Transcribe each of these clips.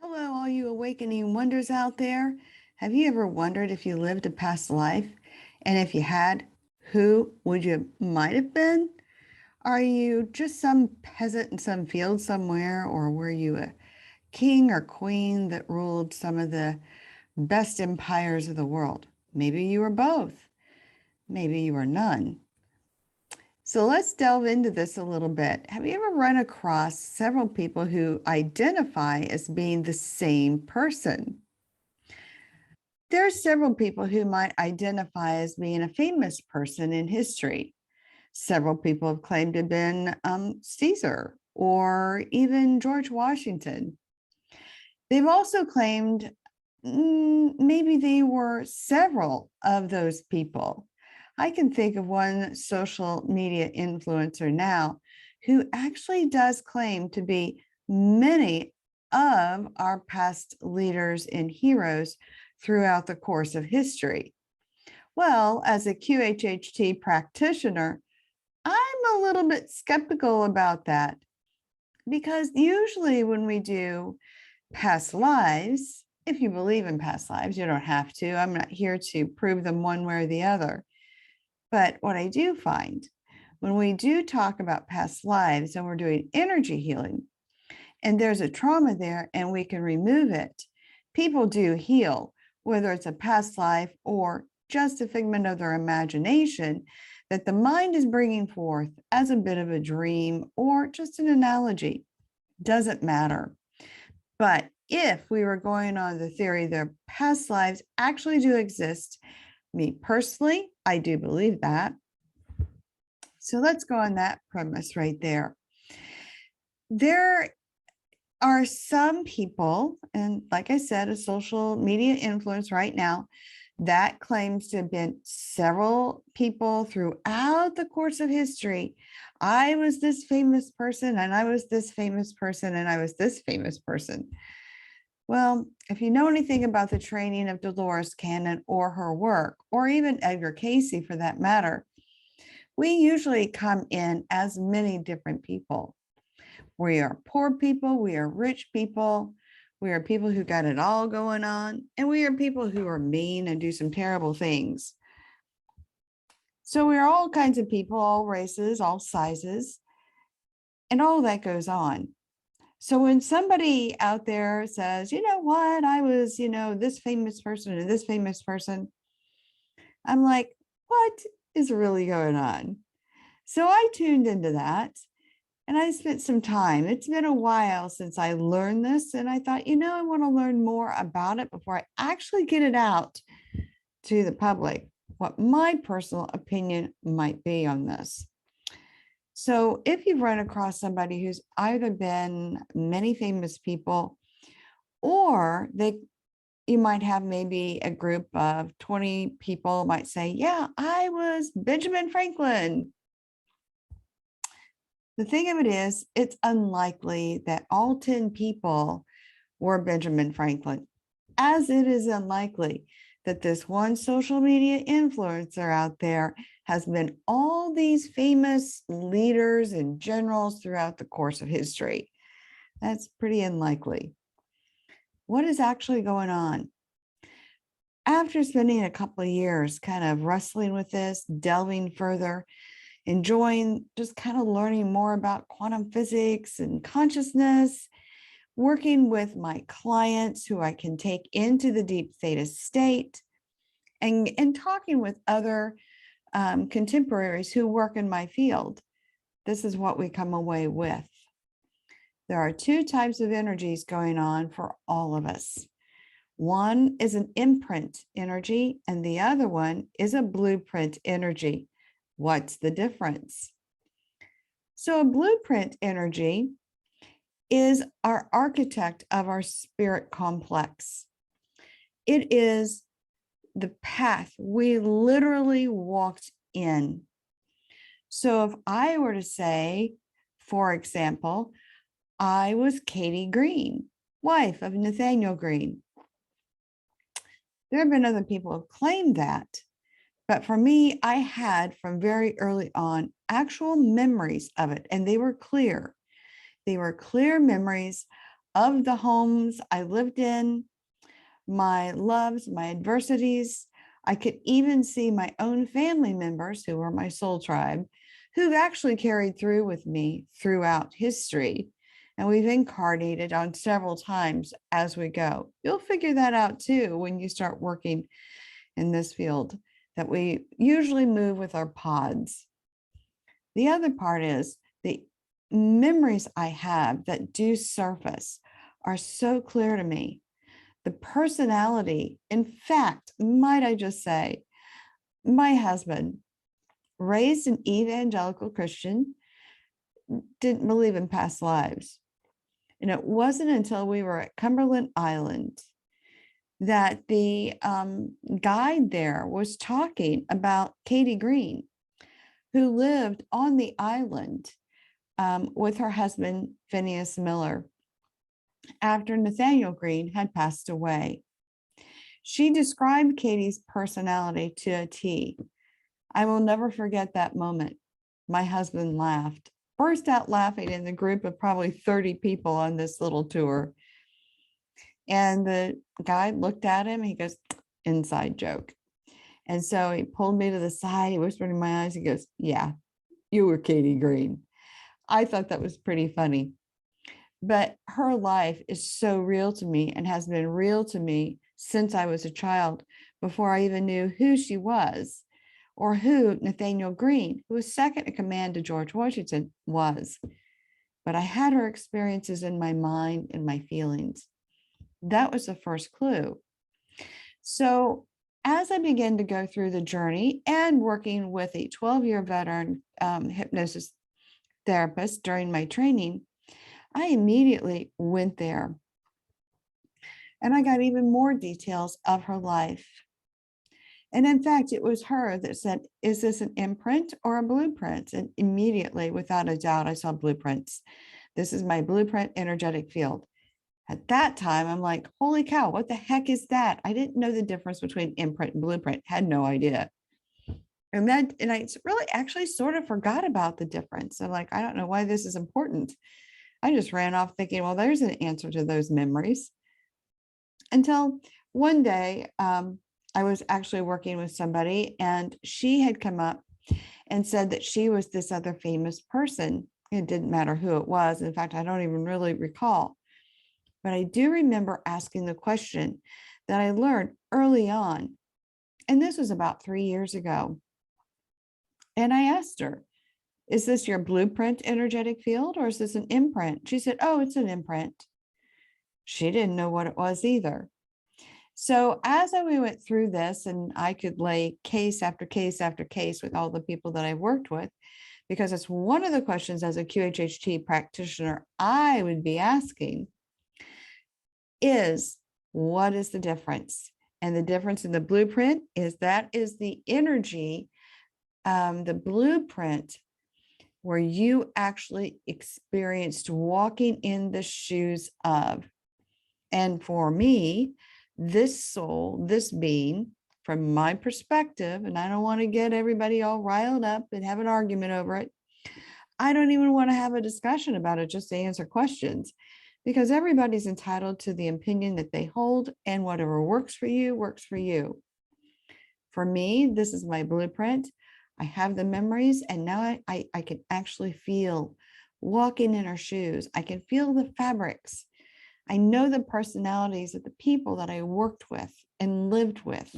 Hello, all you awakening wonders out there. Have you ever wondered if you lived a past life? And if you had, who would you might have been? Are you just some peasant in some field somewhere, or were you a king or queen that ruled some of the best empires of the world? Maybe you were both. Maybe you were none. So let's delve into this a little bit. Have you ever run across several people who identify as being the same person? There are several people who might identify as being a famous person in history. Several people have claimed to have been Caesar or even George Washington. They've also claimed maybe they were several of those people. I can think of one social media influencer now who actually does claim to be many of our past leaders and heroes throughout the course of history. Well, as a QHHT practitioner, I'm a little bit skeptical about that because usually when we do past lives, if you believe in past lives, you don't have to. I'm not here to prove them one way or the other. But what I do find when we do talk about past lives and we're doing energy healing, and there's a trauma there and we can remove it, people do heal, whether it's a past life or just a figment of their imagination that the mind is bringing forth as a bit of a dream or just an analogy. Doesn't matter. But if we were going on the theory that past lives actually do exist, me personally, I do believe that. So let's go on that premise right there. There are some people, and like I said, a social media influence right now that claims to have been several people throughout the course of history. I was this famous person, and I was this famous person, and I was this famous person. Well, if you know anything about the training of Dolores Cannon or her work, or even Edgar Cayce for that matter, we usually come in as many different people. We are poor people, we are rich people, we are people who got it all going on, and we are people who are mean and do some terrible things. So we are all kinds of people, all races, all sizes, and all that goes on. So when somebody out there says, you know what, I was, this famous person and this famous person, I'm like, what is really going on? So I tuned into that and I spent some time. It's been a while since I learned this. And I thought, I want to learn more about it before I actually get it out to the public, what my personal opinion might be on this. So if you've run across somebody who's either been many famous people, or you might have maybe a group of 20 people might say, yeah, I was Benjamin Franklin. The thing of it is, it's unlikely that all 10 people were Benjamin Franklin, as it is unlikely that this one social media influencer out there has been all these famous leaders and generals throughout the course of history. That's pretty unlikely. What is actually going on? After spending a couple of years kind of wrestling with this, delving further, enjoying just kind of learning more about quantum physics and consciousness, working with my clients who I can take into the deep theta state, and talking with other contemporaries who work in my field, this is what we come away with. There are two types of energies going on for all of us. One is an imprint energy, and the other one is a blueprint energy. What's the difference? So a blueprint energy is our architect of our spirit complex. It is the path we literally walked in. So if I were to say, for example, I was Katie Green, wife of Nathaniel Green. There have been other people who have claimed that, but for me, I had from very early on actual memories of it, and they were clear. They were clear memories of the homes I lived in, my loves, my adversities. I could even see my own family members who were my soul tribe, who've actually carried through with me throughout history. And we've incarnated on several times as we go. You'll figure that out too when you start working in this field, that we usually move with our pods. The other part is the memories I have that do surface are so clear to me. The personality, in fact, might I just say, my husband, raised an evangelical Christian, didn't believe in past lives. And it wasn't until we were at Cumberland Island that the guide there was talking about Katie Green, who lived on the island with her husband, Phineas Miller, after Nathaniel Green had passed away. She described Katie's personality to a T. I will never forget that moment. My husband laughed, burst out laughing in the group of probably 30 people on this little tour. And the guide looked at him, he goes, inside joke. And so he pulled me to the side, he whispered in my eyes, he goes, yeah, you were Katie Green. I thought that was pretty funny. But her life is so real to me and has been real to me since I was a child, before I even knew who she was or who Nathaniel Green, who was second in command to George Washington, was. But I had her experiences in my mind and my feelings. That was the first clue. So as I began to go through the journey and working with a 12-year veteran hypnosis therapist during my training, I immediately went there. And I got even more details of her life. And in fact, it was her that said, is this an imprint or a blueprint? And immediately, without a doubt, I saw blueprints. This is my blueprint energetic field. At that time, I'm like, holy cow, what the heck is that? I didn't know the difference between imprint and blueprint, had no idea. And I really actually sort of forgot about the difference. I'm like, I don't know why this is important. I just ran off thinking, well, there's an answer to those memories. Until one day, I was actually working with somebody and she had come up and said that she was this other famous person. It didn't matter who it was. In fact, I don't even really recall. But I do remember asking the question that I learned early on. And this was about 3 years ago. And I asked her, is this your blueprint energetic field or is this an imprint? She said, oh, it's an imprint. She didn't know what it was either. So as we went through this, and I could lay case after case after case with all the people that I worked with, because it's one of the questions as a QHHT practitioner I would be asking is, what is the difference? And the difference in the blueprint is that is the energy, the blueprint where you actually experienced walking in the shoes of. And for me, this soul, this being, from my perspective, and I don't want to get everybody all riled up and have an argument over it. I don't even want to have a discussion about it, just to answer questions, because everybody's entitled to the opinion that they hold, and whatever works for you, works for you. For me, this is my blueprint. I have the memories, and now I can actually feel walking in our shoes. I can feel the fabrics. I know the personalities of the people that I worked with and lived with.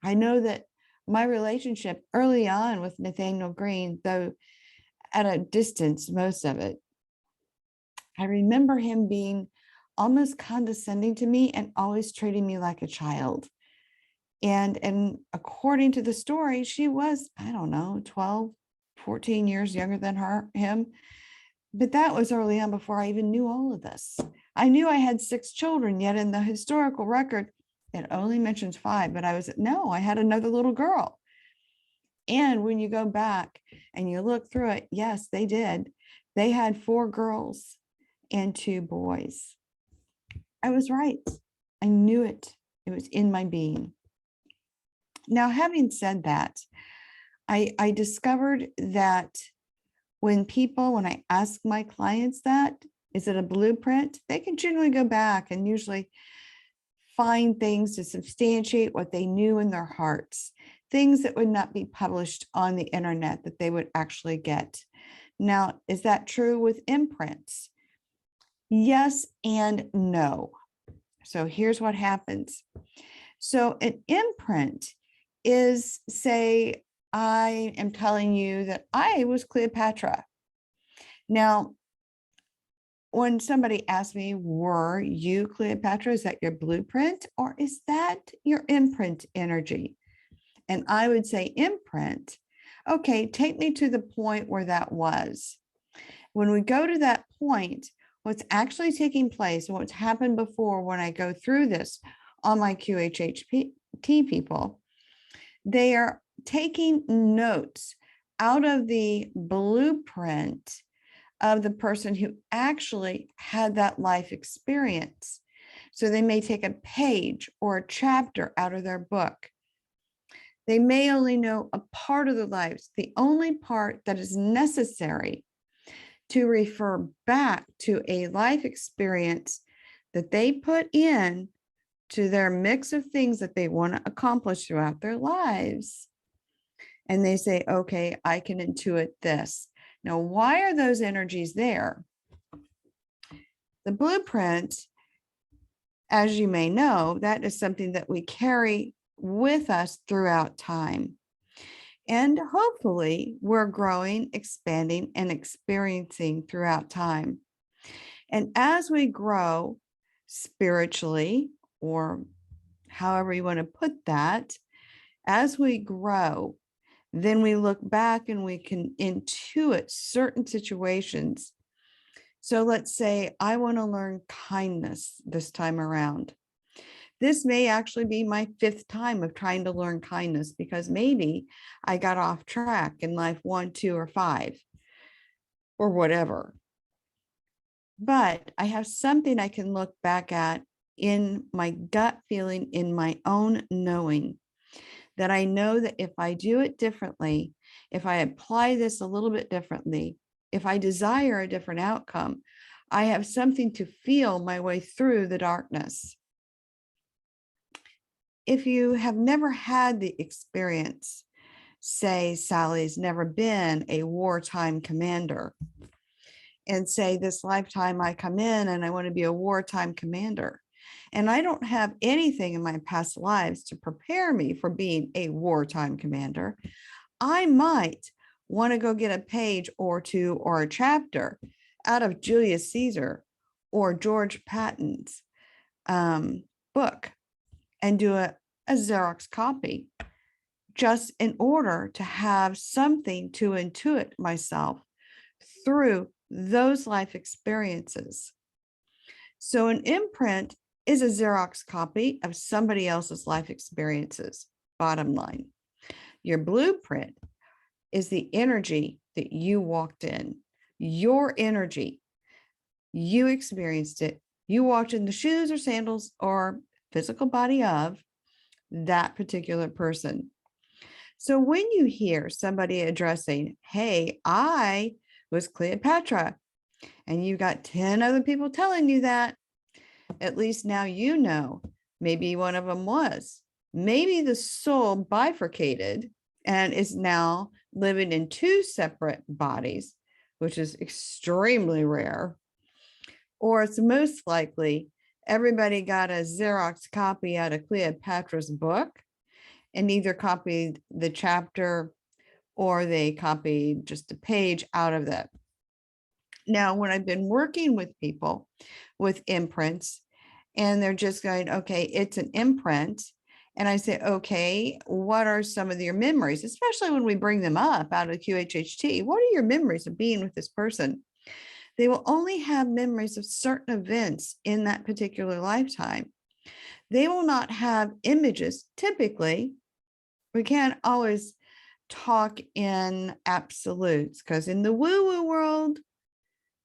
I know that my relationship early on with Nathaniel Green, though at a distance, most of it, I remember him being almost condescending to me and always treating me like a child. And according to the story, she was, I don't know, 12, 14 years younger than him. But that was early on, before I even knew all of this. I knew I had 6 children, yet in the historical record, it only mentions 5, but I had another little girl. And when you go back and you look through it, yes, they did. They had 4 girls and 2 boys. I was right. I knew it. It was in my being. Now, having said that, I discovered that when I ask my clients that, Is it a blueprint? They can generally go back and usually find things to substantiate what they knew in their hearts, things that would not be published on the internet that they would actually get. Now, is that true with imprints? Yes and no. So here's what happens. So an imprint is, say, I am telling you that I was Cleopatra. Now, when somebody asks me, were you Cleopatra? Is that your blueprint or is that your imprint energy? And I would say imprint. Okay, take me to the point where that was. When we go to that point, what's actually taking place and what's happened before when I go through this on my QHHT people, they are taking notes out of the blueprint of the person who actually had that life experience. So they may take a page or a chapter out of their book. They may only know a part of their lives, the only part that is necessary to refer back to a life experience that they put in to their mix of things that they want to accomplish throughout their lives. And they say, okay, I can intuit this. Now, why are those energies there? The blueprint, as you may know, that is something that we carry with us throughout time. And hopefully we're growing, expanding, and experiencing throughout time. And as we grow spiritually, or however you want to put that, as we grow, then we look back and we can intuit certain situations. So let's say I want to learn kindness this time around. This may actually be my 5th time of trying to learn kindness because maybe I got off track in life 1, 2, or 5, or whatever. But I have something I can look back at in my gut feeling, in my own knowing, that I know that if I do it differently, if I apply this a little bit differently, if I desire a different outcome, I have something to feel my way through the darkness. If you have never had the experience, say Sally's never been a wartime commander, and say this lifetime I come in and I want to be a wartime commander, and I don't have anything in my past lives to prepare me for being a wartime commander, I might want to go get a page or two or a chapter out of Julius Caesar or George Patton's book and do a Xerox copy, just in order to have something to intuit myself through those life experiences. So an imprint is a Xerox copy of somebody else's life experiences, bottom line. Your blueprint is the energy that you walked in, your energy. You experienced it. You walked in the shoes or sandals or physical body of that particular person. So when you hear somebody addressing, hey, I was Cleopatra, and you got 10 other people telling you that, at least now you know, maybe one of them was. Maybe the soul bifurcated and is now living in 2 separate bodies, which is extremely rare. Or it's most likely everybody got a Xerox copy out of Cleopatra's book and either copied the chapter or they copied just a page out of that. Now, when I've been working with people with imprints and they're just going, okay, it's an imprint. And I say, okay, what are some of your memories, especially when we bring them up out of QHHT? What are your memories of being with this person? They will only have memories of certain events in that particular lifetime. They will not have images. Typically, we can't always talk in absolutes because in the woo-woo world,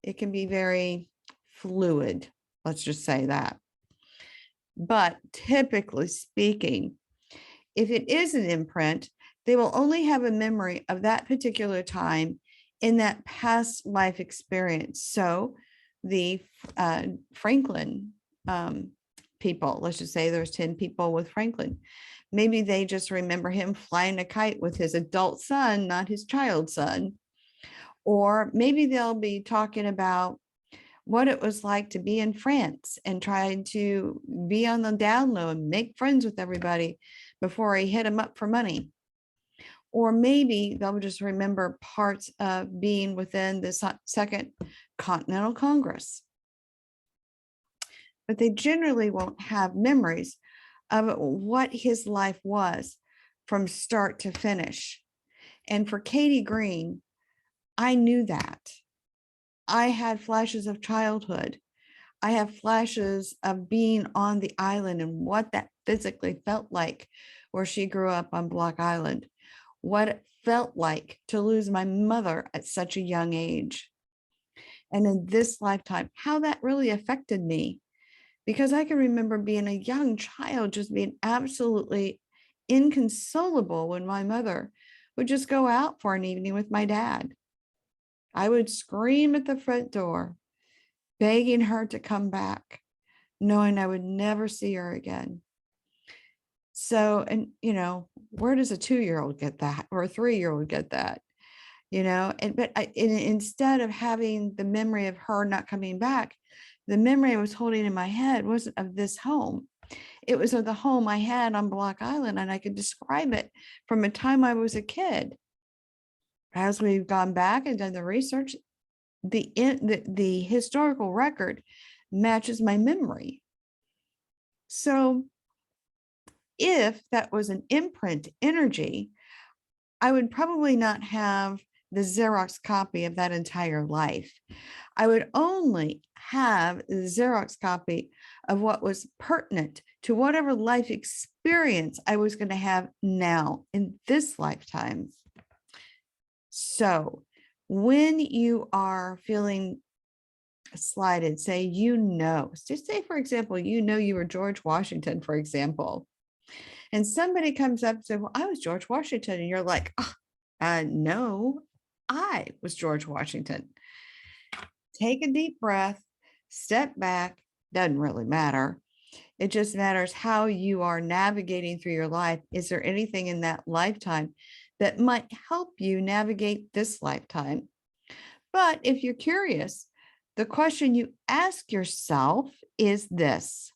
it can be very fluid. Let's just say that. But typically speaking, if it is an imprint, they will only have a memory of that particular time in that past life experience. So the Franklin people. Let's just say there's 10 people with Franklin. Maybe they just remember him flying a kite with his adult son, not his child son. Or maybe they'll be talking about what it was like to be in France and trying to be on the down low and make friends with everybody before he hit them up for money. Or maybe they'll just remember parts of being within the Second Continental Congress. But they generally won't have memories of what his life was from start to finish. And for Katie Green, I knew that. I had flashes of childhood. I have flashes of being on the island and what that physically felt like where she grew up on Block Island, what it felt like to lose my mother at such a young age. And in this lifetime, how that really affected me, because I can remember being a young child, just being absolutely inconsolable when my mother would just go out for an evening with my dad. I would scream at the front door, begging her to come back, knowing I would never see her again. So, and where does a 2-year-old get that, or a 3-year-old get that? But instead of having the memory of her not coming back, the memory I was holding in my head wasn't of this home. It was of the home I had on Block Island, and I could describe it from the time I was a kid. As we've gone back and done the research, the historical record matches my memory. So if that was an imprint energy, I would probably not have the Xerox copy of that entire life. I would only have the Xerox copy of what was pertinent to whatever life experience I was going to have now in this lifetime. So when you are feeling slighted, say, just say, for example, you were George Washington, for example, and somebody comes up and says, well, I was George Washington. And you're like, no, I was George Washington. Take a deep breath, step back. Doesn't really matter. It just matters how you are navigating through your life. Is there anything in that lifetime that might help you navigate this lifetime? But if you're curious, the question you ask yourself is this: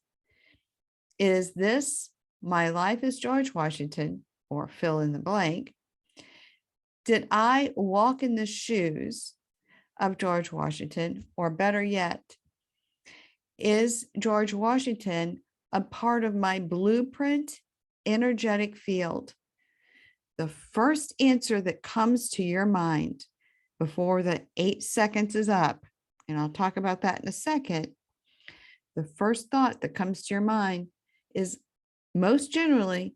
is this my life as George Washington, or fill in the blank? Did I walk in the shoes of George Washington? Or better yet, is George Washington a part of my blueprint energetic field? The first answer that comes to your mind before the 8 seconds is up, and I'll talk about that in a second, the first thought that comes to your mind is most generally,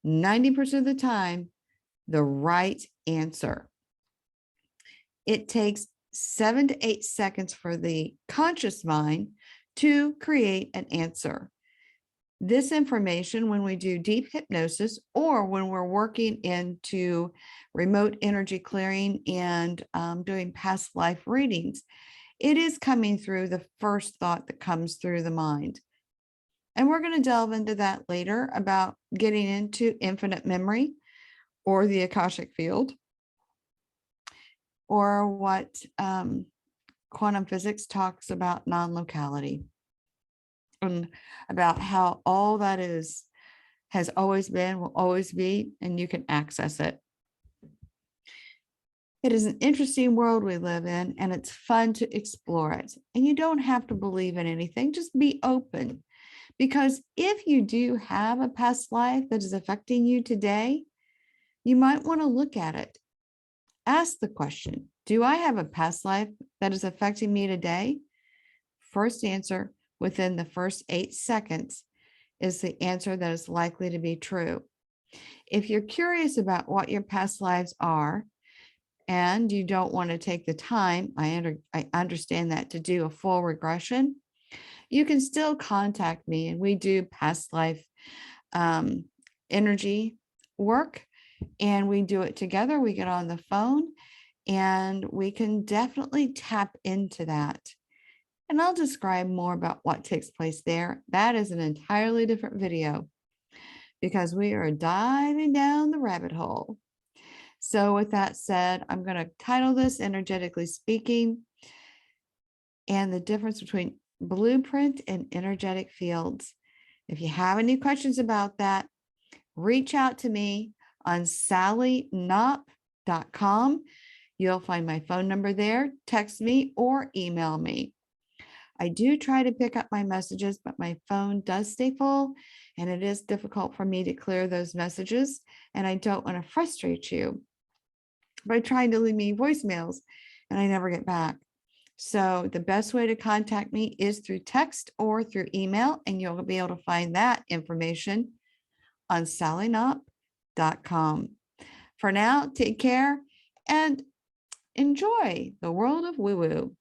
90% of the time, the right answer. It takes 7 to 8 seconds for the conscious mind to create an answer. This information, when we do deep hypnosis or when we're working into remote energy clearing and doing past life readings, it is coming through the first thought that comes through the mind. And we're going to delve into that later about getting into infinite memory or the Akashic field, or what quantum physics talks about non-locality, and about how all that has always been, will always be, and you can access it. It is an interesting world we live in, and it's fun to explore it. And you don't have to believe in anything, just be open. Because if you do have a past life that is affecting you today, you might want to look at it. Ask the question, do I have a past life that is affecting me today? First answer within the first 8 seconds is the answer that is likely to be true. If you're curious about what your past lives are, and you don't want to take the time, I understand that, to do a full regression, you can still contact me, and we do past life energy work, and we do it together. We get on the phone and we can definitely tap into that. and I'll describe more about what takes place there. That is an entirely different video because we are diving down the rabbit hole. So with that said, I'm going to title this Energetically Speaking and the difference between blueprint and energetic fields. If you have any questions about that, reach out to me on sallyknop.com. You'll find my phone number there. Text me or email me. I do try to pick up my messages, but my phone does stay full and it is difficult for me to clear those messages. And I don't want to frustrate you by trying to leave me voicemails and I never get back. So the best way to contact me is through text or through email, and you'll be able to find that information on sallyknop.com. For now, take care and enjoy the world of woo-woo.